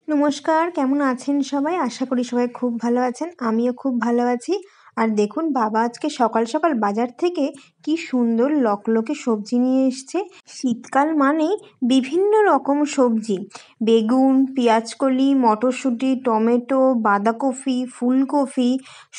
নমস্কার, কেমন আছেন সবাই? আশা করি সবাই খুব ভালো আছেন। আমিও খুব ভালো আছি। আর দেখুন বাবা আজকে সকাল সকাল বাজার থেকে কি সুন্দর লকলকে সবজি নিয়ে এসছে। শীতকাল মানেই বিভিন্ন রকম সবজি। বেগুন, পেঁয়াজকলি, মটরশুঁটি, টমেটো, বাঁধাকপি, ফুলকপি,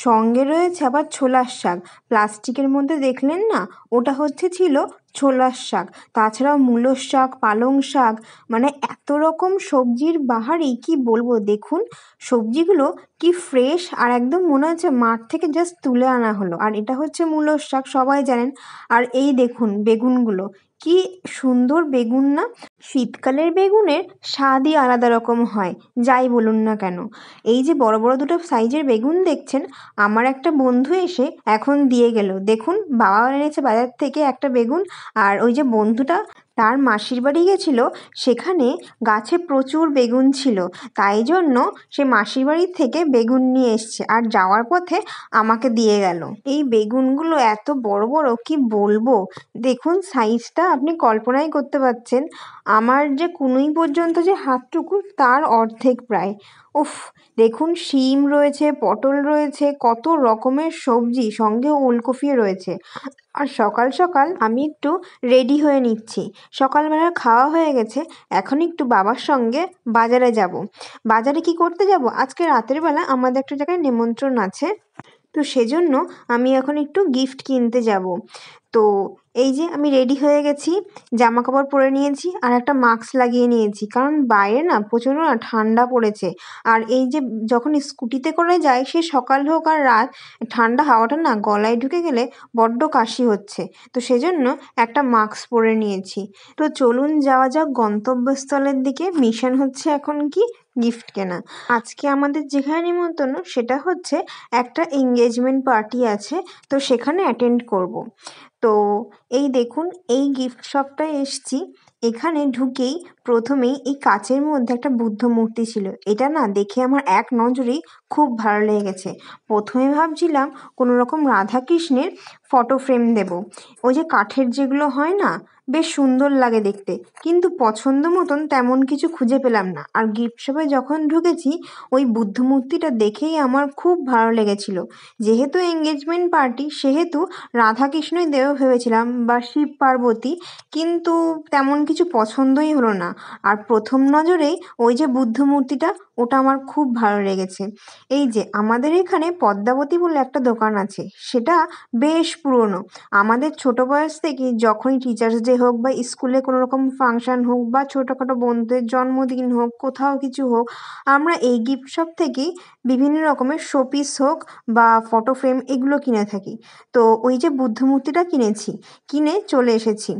সঙ্গে রয়েছে আবার ছোলার শাক। প্লাস্টিকের মধ্যে দেখলেন না? ওটা ছিল ছোলার শাক। তাছাড়াও মূলোর শাক, পালং শাক, মানে এত রকম সবজির বাহারি কি বলবো। দেখুন সবজিগুলো কি ফ্রেশ আর একদম মনে হচ্ছে মাঠ থেকে জাস্ট তুলে আনা হলো। আর এটা হচ্ছে মূলোর শাক, সবাই জানেন। আর এই দেখুন বেগুনগুলো কি সুন্দর বেগুন না? শীতকালের বেগুনের স্বাদই আলাদা রকম হয়, যাই বলুন না কেন। এই যে বড় বড় দুটো সাইজের বেগুন দেখছেন, আমার একটা বন্ধু এসে এখন দিয়ে গেল। দেখুন বাবা এনেছে বাজার থেকে একটা বেগুন। আর ওই যে বন্ধুটা তার মাসির বাড়ি গেছিল, সেখানে গাছে প্রচুর বেগুন ছিল, তাই জন্য সে মাসির বাড়ির থেকে বেগুন নিয়ে এসছে আর যাওয়ার পথে আমাকে দিয়ে গেল। এই বেগুনগুলো এত বড় বড় কি বলবো। দেখুন সাইজটা আপনি কল্পনাই করতে পারছেন। আমার যে কুনুই পর্যন্ত যে হাতটুকু তার অর্ধেক প্রায়। উফ, দেখুন শিম রয়েছে, পটল রয়েছে, কত রকমের সবজি, সঙ্গে ওলকপিও রয়েছে। আর সকাল সকাল আমি একটু রেডি হয়ে নিচ্ছি। সকালবেলা খাওয়া হয়ে গেছে, এখন একটু বাবার সঙ্গে বাজারে যাব। বাজারে কি করতে যাব? আজকে রাতের বেলা আমাদের একটা জায়গায় নিমন্ত্রণ আছে, তো সেজন্য আমি এখন একটু গিফট কিনতে যাব। তো এই যে আমি রেডি হয়ে গেছি, জামা কাপড় পরে নিয়েছি আর একটা মাস্ক লাগিয়ে নিয়েছি, কারণ বাইরে না প্রচণ্ড না ঠান্ডা পড়েছে। আর এই যে যখন স্কুটিতে করে যাই, সে সকাল হোক আর রাত, ঠান্ডা হাওয়াটা না গলায় ঢুকে গেলে বড্ড কাশি হচ্ছে। তো সেজন্য একটা মাস্ক পরে নিয়েছি। তো চলুন যাওয়া যাক গন্তব্যস্থলের দিকে। মিশন হচ্ছে এখন কি, গিফট কেনা। আজকে আমাদের যেখানে নিমন্ত্রণ সেটা হচ্ছে একটা এঙ্গেজমেন্ট পার্টি আছে, তো সেখানে অ্যাটেন্ড করব। তো এই দেখুন এই গিফট শপটায় এসছি। এখানে ঢুকেই প্রথমেই এই কাচের মধ্যে একটা বুদ্ধ মূর্তি ছিল। এটা না দেখে আমার এক নজরেই খুব ভালো লেগে গেছে। প্রথমে ভাবছিলাম কোনো রকম রাধা কৃষ্ণের ফটো ফ্রেম দেব। ওই যে কাঠের যেগুলো হয় না, বেশ সুন্দর লাগে দেখতে, কিন্তু পছন্দ মতন তেমন কিছু খুঁজে পেলাম না। আর গিফট শপে যখন ঢুকেছি, ওই বুদ্ধ মূর্তিটা দেখেই আমার খুব ভালো লেগেছিল। যেহেতু এঙ্গেজমেন্ট পার্টি, সেহেতু রাধাকৃষ্ণই দেবো ভেবেছিলাম বা শিব পার্বতী, কিন্তু তেমন কিছু পছন্দই হলো না। আর প্রথম নজরেই ওই যে বুদ্ধ মূর্তিটা, ওটা আমার খুব ভালো লেগেছে। এই যে আমাদের এখানে পদ্মাবতী বলে একটা দোকান আছে, সেটা বেশ পুরনো। আমাদের ছোট বয়স থেকে যখনই টিচার্স ডে হোক বা স্কুলে কোনো রকম ফাংশন হোক বা ছোটোখাটো বন্ধুদের জন্মদিন হোক, কোথাও কিছু হোক, আমরা এই গিফট শপ থেকেই বিভিন্ন রকমের শোপিস হোক বা ফটো ফ্রেম এগুলো কিনে থাকি। তো ওই যে বুদ্ধ মূর্তিটা কিনেছি, কিনে চলে এসেছি।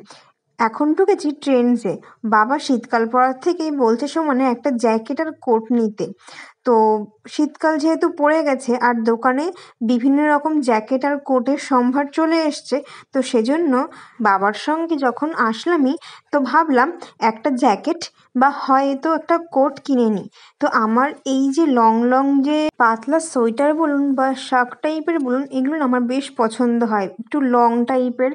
এখন ঢুকেছি ট্রেন্ডসে। বাবা শীতকাল পড়ার থেকেই বলছে সমানে একটা জ্যাকেট আর কোট নিতে। তো শীতকাল যেহেতু পড়ে গেছে আর দোকানে বিভিন্ন রকম জ্যাকেট আর কোটের সম্ভার চলে এসছে, তো সেজন্য বাবার সঙ্গে যখন আসলামই, তো ভাবলাম একটা জ্যাকেট বা হয়তো একটা কোট কিনে নিই। তো আমার এই যে লং লং যে পাতলা সোয়েটার বলুন বা শার্ট টাইপের বলুন, এগুলো না আমার বেশ পছন্দ হয়, একটু লং টাইপের।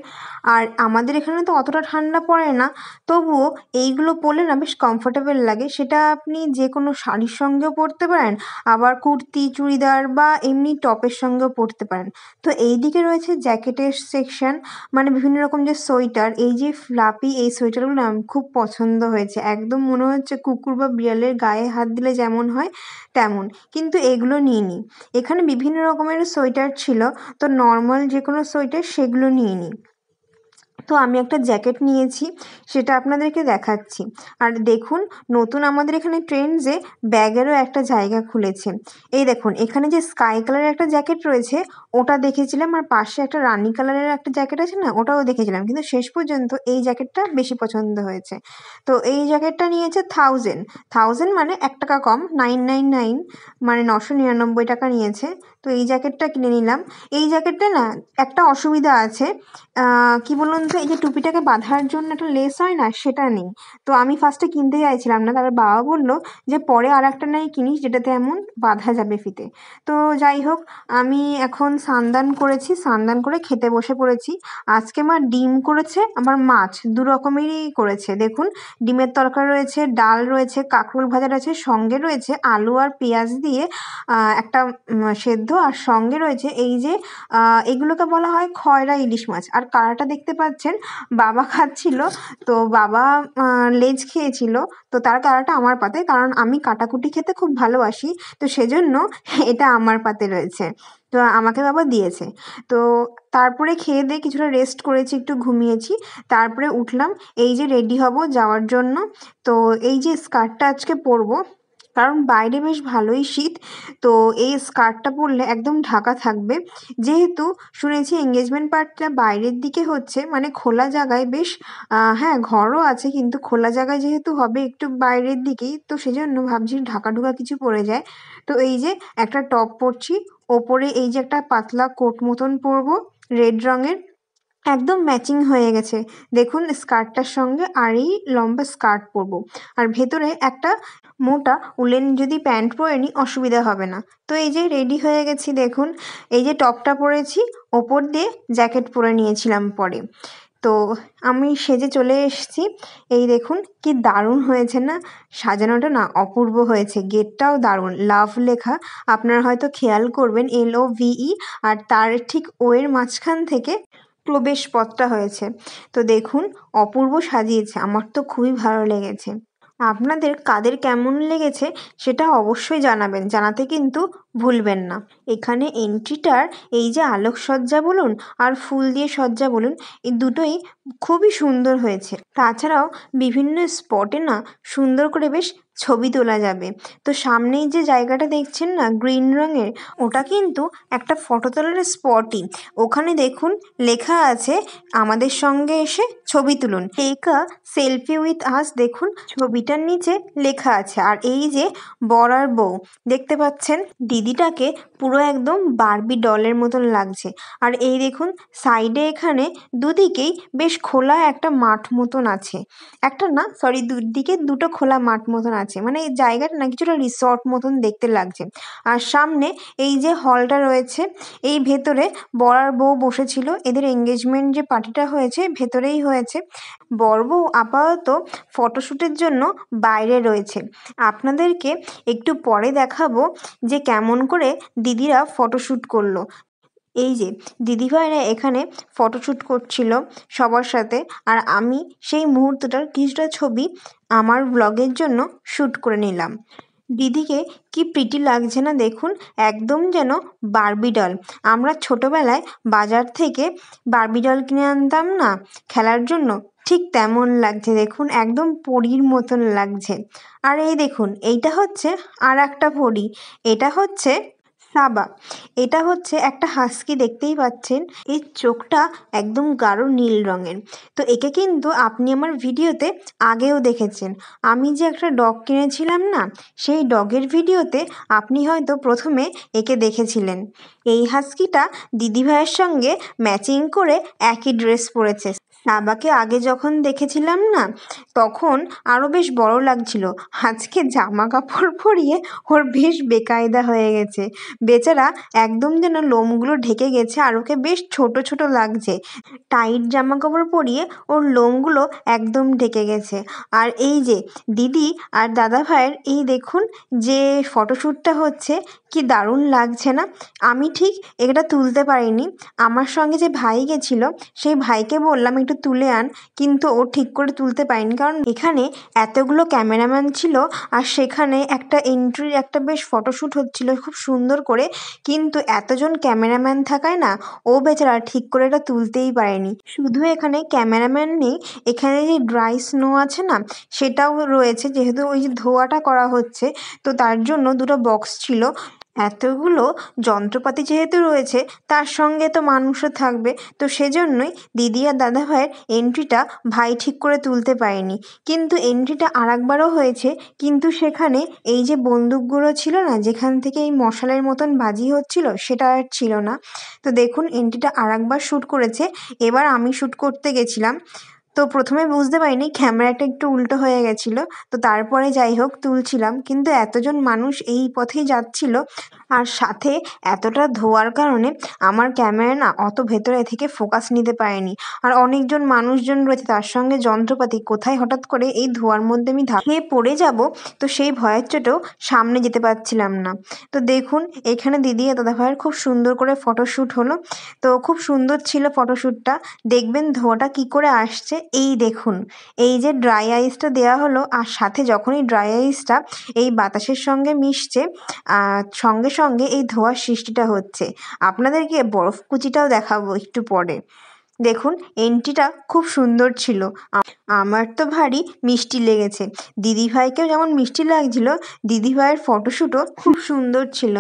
আর আমাদের এখানে তো অতটা ঠান্ডা পড়ে না, তবুও এইগুলো পরলে না বেশ কমফোর্টেবল লাগে। সেটা আপনি যে কোনো শাড়ির সঙ্গেও পরতে পারেন, আবার কুর্তি, চুড়িদার বা এমনি টপের সঙ্গেও পরতে পারেন। তো এই দিকে রয়েছে জ্যাকেটের সেকশন, মানে বিভিন্ন রকম যে সোয়েটার, এই যে ফ্লাপি এই সোয়েটারগুলো না আমার খুব পছন্দ হয়েছে। একদম মনে হচ্ছে কুকুর বা বিড়ালের গায়ে হাত দিলে যেমন হয় তেমন। কিন্তু এগুলো নিইনি। এখানে বিভিন্ন রকমের সোয়েটার ছিল, তো নর্মাল যে কোনো সোয়েটার সেগুলো নিইনি। তো আমি একটা জ্যাকেট নিয়েছি, সেটা আপনাদেরকে দেখাচ্ছি। আর দেখুন নতুন আমাদের এখানে ট্রেন্ডসে ব্যাগেরও একটা জায়গা খুলেছে। এই দেখুন এখানে যে স্কাই কালারের একটা জ্যাকেট রয়েছে, ওটা দেখেছিলাম। আর পাশে একটা রানি কালারের একটা জ্যাকেট আছে না, ওটাও দেখেছিলাম, কিন্তু শেষ পর্যন্ত এই জ্যাকেটটা বেশি পছন্দ হয়েছে। তো এই জ্যাকেটটা নিয়েছে 1000 মানে 1 টাকা কম, 999, মানে 999 টাকা নিয়েছে। তো এই জ্যাকেটটা কিনে নিলাম। এই জ্যাকেটটা না একটা অসুবিধা আছে, কি বলুন কিন্তু এই যে টুপিটাকে বাঁধার জন্য একটা লেস হয় না, সেটা নেই। তো আমি ফার্স্টে কিনতে চাইছিলাম না, তারপর বাবা বলল যে পরে আর একটা নাই কিনিস যেটাতে এমন বাঁধা যাবে ফিতে। তো যাই হোক, আমি এখন স্নান করেছি, স্নান করে খেতে বসে পড়েছি। আজকে মা ডিম করেছে, আবার মাছ, দু রকমেরই করেছে। দেখুন, ডিমের তরকারি রয়েছে, ডাল রয়েছে, কাঁকরোল ভাজা রয়েছে, সঙ্গে রয়েছে আলু আর পেঁয়াজ দিয়ে একটা সেদ্ধ, আর সঙ্গে রয়েছে এই যে এগুলোকে বলা হয় খয়রা ইলিশ মাছ। আর কালারটা দেখতে পাচ্ছেন, বাবা খাচ্ছিল, তো বাবা লেজ খেয়েছিল, তো তার কালারটা আমার পাতে, কারণ আমি কাটাকুটি খেতে খুব ভালোবাসি, তো সেজন্য এটা আমার পাতে রয়েছে। তো আমাকে বাবা দিয়েছে। তো তারপরে খেয়ে দিয়ে কিছুটা রেস্ট করেছি, একটু ঘুমিয়েছি। তারপরে উঠলাম, এই যে রেডি হব যাওয়ার জন্য। তো এই যে স্কার্টটা আজকে পরবো, কারণ বাইরে বেশ ভালোই শীত, তো এই স্কার্টটা পরলে একদম ঢাকা থাকবে। যেহেতু শুনেছি এঙ্গেজমেন্ট পার্টিটা বাইরের দিকে হচ্ছে, মানে খোলা জায়গায়, বেশ হ্যাঁ ঘরও আছে, কিন্তু খোলা জায়গায় যেহেতু হবে একটু বাইরের দিকেই, তো সেজন্য ভাবছি ঢাকা ঢুকা কিছু পরে যায়। তো এই যে একটা টপ পরছি, ওপরে এই যে একটা পাতলা কোট মতন পরবো রেড রঙের, একদম ম্যাচিং হয়ে গেছে। দেখুন স্কার্টটার সঙ্গে আর এই লম্বা স্কার্ট পরবো, আর ভেতরে একটা মোটা উলেন যদি প্যান্ট পরে নিই অসুবিধা হবে না। তো এই যে রেডি হয়ে গেছি, দেখুন এই যে টপটা পরেছি, ওপর দিয়ে জ্যাকেট পরে নিয়েছিলাম পরে। তো আমি সেজে চলে এসেছি। এই দেখুন কি দারুণ হয়েছে না, সাজানোটা না অপূর্ব হয়েছে, গেটটাও দারুণ, লাভ লেখা, আপনারা হয়তো খেয়াল করবেন, LOVE, আর তার ঠিক ও এর মাঝখান থেকে প্রবেশপথটা হয়েছে। তো দেখুন অপূর্ব সাজিয়েছে, আমার তো খুবই ভালো লেগেছে। আপনাদের কাদের কেমন লেগেছে সেটা অবশ্যই জানাবেন, জানাতে কিন্তু ভুলবেন না। এখানে এন্ট্রিটার এই যে আলোকসজ্জা বলুন আর ফুল দিয়ে সজ্জা বলুন, এই দুটোই খুবই সুন্দর হয়েছে। তাছাড়াও বিভিন্ন স্পটে না সুন্দর করে বেশ ছবি তোলা যাবে। তো সামনেই যে জায়গাটা দেখছেন না গ্রিন রঙের, ওটা কিন্তু একটা ফটো তোলার স্পটই। ওখানে দেখুন লেখা আছে, আমাদের সঙ্গে এসে ছবি তুলুন, take a selfie with us. দেখুন ছবিটার নিচে লেখা আছে। আর এই যে বর আর বউ দেখতে পাচ্ছেন, দিদিটাকে পুরো একদম বারবি ডলের মতন লাগছে। আর এই দেখুন সাইডে এখানে দুদিকেই বেশ খোলা একটা মাঠ মতন আছে, একটা না সরি দুদিকে দুটো খোলা মাঠ মতন আছে, মানে এই জায়গাটা না কিছুটা রিসর্ট মতন দেখতে লাগছে। আর সামনে এই যে হলটা রয়েছে, এই ভেতরে বর আর বউ বসেছিল, এদের এঙ্গেজমেন্ট যে পার্টিটা হয়েছে ভেতরেই হয়েছে। বর বউ আপাতত ফটোশ্যুটের জন্য বাইরে রয়েছে। আপনাদেরকে একটু পরে দেখাবো যে কেমন করে দিদিরা ফটোশ্যুট করলো। এই যে দিদিভাইরা এখানে ফটোশ্যুট করছিল সবার সাথে, আর আমি সেই মুহূর্তটার কিছুটা ছবি আমার ব্লগের জন্য শ্যুট করে নিলাম। দিদিকে কি প্রিটি লাগছে না দেখুন, একদম যেন বারবি ডল। আমরা ছোটবেলায় বাজার থেকে বারবি ডল কিনে আনতাম না খেলার জন্য, ঠিক তেমন লাগছে দেখুন, একদম পরীর মতন লাগছে। আর এই দেখুন এইটা হচ্ছে আর একটা পরী, এটা হচ্ছে সাবা, এটা হচ্ছে একটা হাস্কি, দেখতেই পাচ্ছেন এর চোখটা একদম গাঢ় নীল রঙের। তো একে কিন্তু আপনি আমার ভিডিওতে আগেও দেখেছেন, আমি যে একটা ডগ কিনেছিলাম না, সেই ডগের ভিডিওতে আপনি হয়তো প্রথমে একে দেখেছিলেন। এই হাস্কিটা দিদিভাইয়ের সঙ্গে ম্যাচিং করে একই ড্রেস পরেছে। সাবাকে আগে যখন দেখেছিলাম না, তখন আরও বেশ বড় লাগছিল, আজকে জামা কাপড় পরিয়ে ওর বেশ বেকায়দা হয়ে গেছে, বেচারা একদম যেন লোমগুলো ঢেকে গেছে, আর ওকে বেশ ছোট ছোট লাগছে, টাইট জামা কাপড় পরিয়ে ওর লোমগুলো একদম ঢেকে গেছে। আর এই যে দিদি আর দাদা ভাইয়ের এই দেখুন যে ফটোশ্যুটটা হচ্ছে, কি দারুণ লাগছে না। আমি ঠিক এটা তুলতে পারিনি, আমার সঙ্গে যে ভাই গেছিলো সেই ভাইকে বললাম একটু তুলে আন, কিন্তু ও ঠিক করে তুলতে পারেনি, কারণ এখানে এতগুলো ক্যামেরাম্যান ছিল, আর সেখানে একটা এন্ট্রির একটা বেশ ফটোশ্যুট হচ্ছিল খুব সুন্দর করে, কিন্তু এতজন ক্যামেরাম্যান থাকায় না ও বেচারা ঠিক করে এটা তুলতেই পারেনি। শুধু এখানে ক্যামেরাম্যান নেই, এখানে যে ড্রাই স্নো আছে না সেটাও রয়েছে, যেহেতু ওই যে ধোয়াটা করা হচ্ছে, তো তার জন্য দুটো বক্স ছিল, এতগুলো যন্ত্রপাতি যেহেতু রয়েছে তার সঙ্গে তো মানুষও থাকবে, তো সেজন্যই দিদি আর দাদা ভাইয়ের এন্ট্রিটা ভাই ঠিক করে তুলতে পারেনি। কিন্তু এন্ট্রিটা আরেকবারও হয়েছে, কিন্তু সেখানে এই যে বন্দুকগুলো ছিল না, যেখান থেকে এই মশালের মতন বাজি হচ্ছিল, সেটা আর ছিল না। তো দেখুন এন্ট্রিটা আরেকবার শ্যুট করেছে। এবার আমি শ্যুট করতে গেছিলাম, তো প্রথমে বুঝতে পারিনি, ক্যামেরাটা একটু উল্টো হয়ে গেছিলো। তো তারপরে যাই হোক তুলছিলাম, কিন্তু এতজন মানুষ এই পথেই যাচ্ছিল আর সাথে এতটা ধোঁয়ার কারণে আমার ক্যামেরা না অত ভেতরে থেকে ফোকাস নিতে পারেনি। আর অনেকজন মানুষজন রয়েছে, তার সঙ্গে যন্ত্রপাতি, কোথায় হঠাৎ করে এই ধোঁয়ার মধ্যে আমি খেয়ে পড়ে যাব, তো সেই ভয়ের চোটেও সামনে যেতে পারছিলাম না। তো দেখুন এখানে দিদি আর দাদা ভাইয়ের খুব সুন্দর করে ফটোশ্যুট হলো। তো খুব সুন্দর ছিল ফটোশ্যুটটা। দেখবেন ধোঁয়াটা কী করে আসছে, এই দেখুন এই যে ড্রাই আইসটা দেওয়া হলো, আর সাথে যখনই ড্রাই আইসটা এই বাতাসের সঙ্গে মিশছে সঙ্গে সঙ্গে এই ধোঁয়ার সৃষ্টিটা হচ্ছে। আপনাদেরকে বরফ কুচিটাও দেখাবো একটু পরে। দেখুন এন্ট্রিটা খুব সুন্দর ছিল। আমার তো ভারী মিষ্টি লেগেছে, দিদিভাইকেও যেমন মিষ্টি লাগছিল, দিদিভাইয়ের ফটোশ্যুটও খুব সুন্দর ছিল।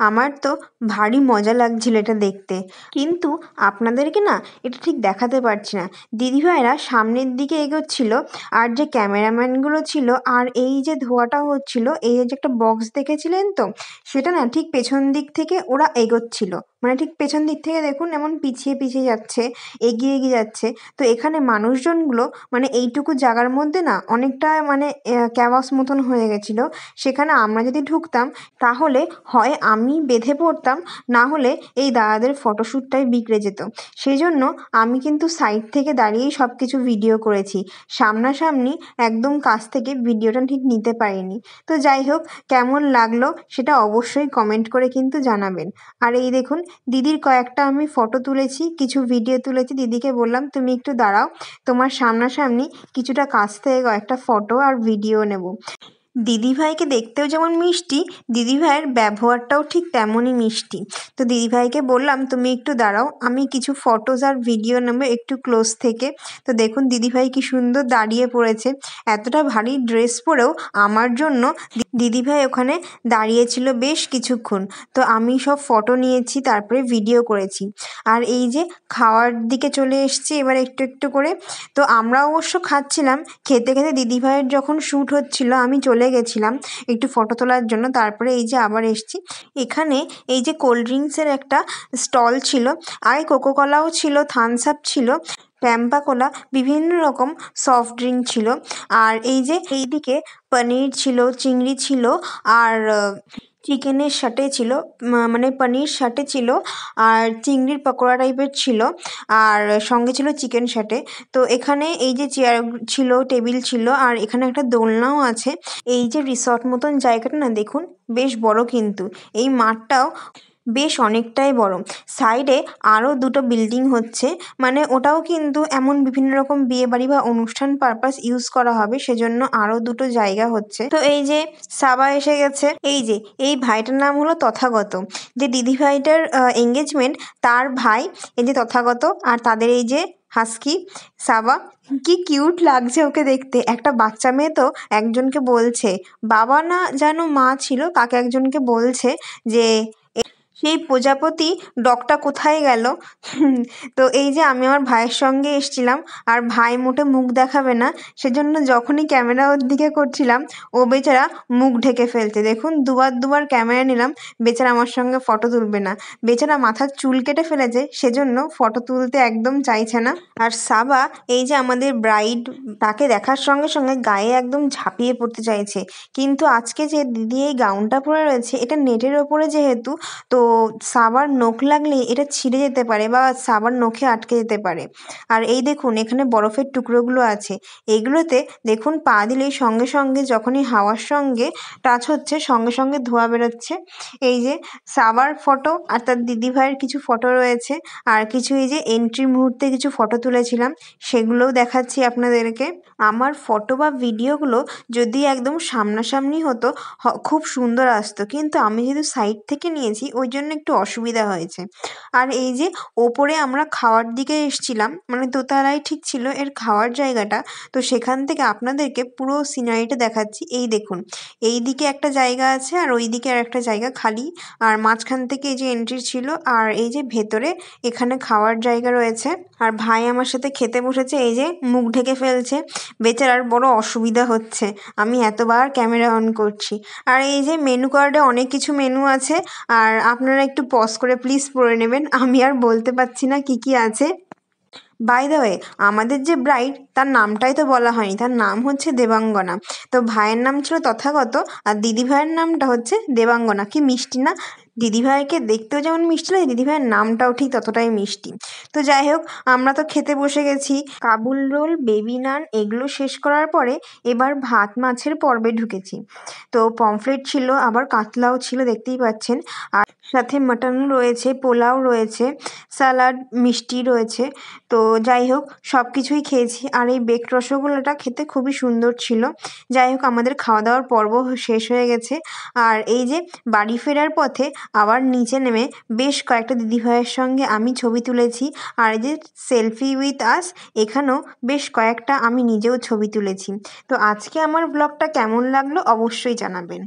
আমার তো ভারী মজা লাগছিল এটা দেখতে, কিন্তু আপনাদেরকে না এটা ঠিক দেখাতে পারছি না। দিদিভাইরা সামনের দিকে এগোচ্ছিল, আর যে ক্যামেরাম্যানগুলো ছিল আর এই যে ধোঁয়াটা হচ্ছিল, এই যে একটা বক্স দেখেছিলেন তো, সেটা না ঠিক পেছন দিক থেকে ওরা এগোচ্ছিল, মানে ঠিক পেছন দিক থেকে দেখুন এমন পিছিয়ে পিছিয়ে যাচ্ছে, এগিয়ে এগিয়ে যাচ্ছে। তো এখানে মানুষজনগুলো মানে এইটুকু জায়গার মধ্যে না অনেকটা মানে ক্যাওয়াস মতন হয়ে গেছিলো। সেখানে আমরা যদি ঢুকতাম তাহলে হয় আমি বেঁধে পড়তাম, না হলে এই দাদাদের ফটোশ্যুটটাই বিগড়ে যেত। সেই জন্য আমি কিন্তু সাইড থেকে দাঁড়িয়েই সব কিছু ভিডিও করেছি, সামনাসামনি একদম কাছ থেকে ভিডিওটা ঠিক নিতে পারিনি। তো যাই হোক, কেমন লাগলো সেটা অবশ্যই কমেন্ট করে কিন্তু জানাবেন। আর এই দেখুন দিদির কয়েকটা আমি ফটো তুলেছি, কিছু ভিডিও তুলেছি। দিদিকে বললাম তুমি একটু দাঁড়াও, তোমার সামনাসামনি কিছুটা কাছ থেকে কয়েকটা ফটো আর ভিডিও নেব। দিদিভাইকে দেখতেও যেমন মিষ্টি, দিদিভাইয়ের ব্যবহারটাও ঠিক তেমনই মিষ্টি। তো দিদিভাইকে বললাম তুমি একটু দাঁড়াও, আমি কিছু ফটোস আর ভিডিও নেব একটু ক্লোজ থেকে। তো দেখুন দিদিভাই কি সুন্দর দাঁড়িয়ে পড়েছে, এতটা ভারী ড্রেস পরেও আমার জন্য দিদিভাই ওখানে দাঁড়িয়েছিল বেশ কিছুক্ষণ। তো আমি সব ফটো নিয়েছি, তারপরে ভিডিও করেছি। আর এই যে খাওয়ার দিকে চলে এসেছি এবার একটু একটু করে। তো আমরা অবশ্য খাচ্ছিলাম, খেতে খেতে দিদিভাইয়ের যখন শ্যুট হচ্ছিল আমি চলে গেছিলাম একটু ফটো তোলার জন্য। তারপরে এই যে আবার এসেছি, এখানে এই যে কোল্ড ড্রিঙ্কসের একটা স্টল ছিল, আর কোকোকলাও ছিল, থামস আপ ছিল, ক্যাম্পা কোলা, বিভিন্ন রকম সফট ড্রিঙ্ক ছিল। আর এই যে এইদিকে পনির ছিল, চিংড়ি ছিল, আর চিকেনের সাথে ছিল, মানে পনির সাথে ছিল, আর চিংড়ির পকোড়া টাইপের ছিল, আর সঙ্গে ছিল চিকেন সাথে। তো এখানে এই যে চেয়ার ছিল, টেবিল ছিল, আর এখানে একটা দোলনাও আছে। এই যে রিসর্ট মতন জায়গাটা না দেখুন বেশ বড়, কিন্তু এই মাঠটাও বেশ অনেকটাই বড়। সাইডে আরও দুটো বিল্ডিং হচ্ছে, মানে ওটাও কিন্তু এমন বিভিন্ন রকম বিয়েবাড়ি বা অনুষ্ঠান পারপাস ইউজ করা হবে, সেজন্য আরও দুটো জায়গা হচ্ছে। তো এই যে সাবা এসে গেছে, এই যে এই ভাইটার নাম হলো তথাগত, যে দিদিভাইটার এঙ্গেজমেন্ট তার ভাই এই যে তথাগত, আর তাদের এই যে হাস্কি সাবা। কি কিউট লাগছে ওকে দেখতে। একটা বাচ্চা মেয়ে তো একজনকে বলছে, বাবা না যেন মা ছিল, তাকে একজনকে বলছে যে সেই প্রজাপতি ডগটা কোথায় গেল। তো এই যে আমি আমার ভাইয়ের সঙ্গে এসছিলাম, আর ভাই মোটে মুখ দেখাবে না, সেজন্য যখনই ক্যামেরা ওর দিকে করছিলাম ও বেচারা মুখ ঢেকে ফেলছে। দেখুন দুবার দুবার ক্যামেরা নিলাম, বেচারা আমার সঙ্গে ফটো তুলবে না, বেচারা মাথার চুল কেটে ফেলেছে, সেজন্য ফটো তুলতে একদম চাইছে না। আর সাবা এই যে আমাদের ব্রাইড, তাকে দেখার সঙ্গে সঙ্গে গায়ে একদম ঝাঁপিয়ে পড়তে চাইছে। কিন্তু আজকে যে দিদি এই গাউনটা পরে রয়েছে, এটা নেটের ওপরে যেহেতু, তো সাবার নখ লাগলে এটা ছিঁড়ে যেতে পারে বা সাবার নখে আটকে যেতে পারে। আর এই দেখুন এখানে বরফের টুকরোগুলো আছে, এইগুলোতে দেখুন পা দিলেই সঙ্গে সঙ্গে যখনই হাওয়ার সঙ্গে টাচ হচ্ছে সঙ্গে সঙ্গে ধোঁয়া বেরোচ্ছে। এই যে সাবার ফটো আর তার দিদিভাইয়ের কিছু ফটো রয়েছে, আর কিছু এই যে এন্ট্রি মুহূর্তে কিছু ফটো তুলেছিলাম, সেগুলোও দেখাচ্ছি আপনাদেরকে। আমার ফটো বা ভিডিওগুলো যদি একদম সামনাসামনি হতো খুব সুন্দর আসতো, কিন্তু আমি যেহেতু সাইড থেকে নিয়েছি ওই জন্য একটু অসুবিধা হয়েছে। আর এই যে ওপরে আমরা খাওয়ার দিকে এসছিলাম, মানে দোতলায় ঠিক ছিল এর খাওয়ার জায়গাটা, তো সেখান থেকে আপনাদেরকে পুরো সিনারিটা দেখাচ্ছি। এই দেখুন, এই দিকে একটা জায়গা আছে আর ওই দিকে আর একটা জায়গা খালি, আর মাঝখান থেকে এই যে এন্ট্রি ছিল, আর এই যে ভেতরে এখানে খাওয়ার জায়গা রয়েছে। আর ভাই আমার সাথে খেতে বসেছে, এই যে মুখ ঢেকে ফেলছে, বেচারার বড় অসুবিধা হচ্ছে, আমি এতবার ক্যামেরা অন করছি। আর এই যে মেনু কার্ডে অনেক কিছু মেনু আছে, আর আপনারা একটু পজ করে প্লিজ পড়ে নেবেন, আমি আর বলতে পারছি না কি কি আছে। বাই দ্য ওয়ে, আমাদের যে ব্রাইড তার নামটাই তো বলা হয়নি, তার নাম হচ্ছে দেবাঙ্গনা। তো ভাইয়ের নাম ছিল তথাগত, আর দিদিভাইয়ের নামটা হচ্ছে দেবাঙ্গনা। কি মিষ্টি না! দিদিভাইকে দেখতেও যেমন মিষ্টি লাগে, দিদিভাইয়ের নামটাও ঠিক ততটাই মিষ্টি। তো যাই হোক, আমরা তো খেতে বসে গেছি। কাবুল রোল, বেবি নান এগুলো শেষ করার পরে এবার ভাত মাছের পর্বে ঢুকেছি। তো পমফ্রেট ছিল, আবার কাতলাও ছিল, দেখতেই পাচ্ছেন। আর সাথে মাটন রয়েছে, পোলাও রয়েছে, স্যালাড, মিষ্টি রয়েছে। তো যাই হোক, সব কিছুই খেয়েছি। আর এই বেকড রসগোল্লাটা খেতে খুবই সুন্দর ছিল। যাই হোক, আমাদের খাওয়া দাওয়ার পর্ব শেষ হয়ে গেছে। আর এই যে বাড়ি ফেরার পথে আবার নিচে নেমে বেশ কয়েকটা দিদিভাইয়ের সঙ্গে আমি ছবি তুলেছি। আর এই যে সেলফি উইথ আস, এখানেও বেশ কয়েকটা আমি নিজেও ছবি তুলেছি। তো আজকে আমার ব্লগটা কেমন লাগলো অবশ্যই জানাবেন।